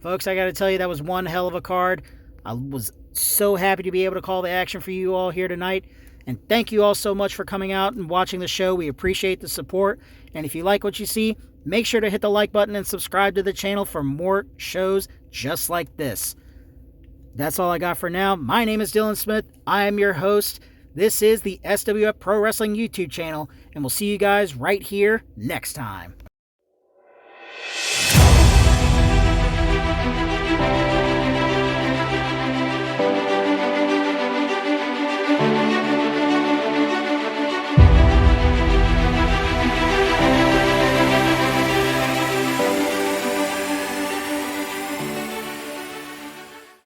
Folks, I gotta tell you, that was one hell of a card. I was so happy to be able to call the action for you all here tonight. And thank you all so much for coming out and watching the show. We appreciate the support. And if you like what you see, make sure to hit the like button and subscribe to the channel for more shows just like this. That's all I got for now. My name is Dillon Smith. I am your host. This is the SWF Pro Wrestling YouTube channel. And we'll see you guys right here next time.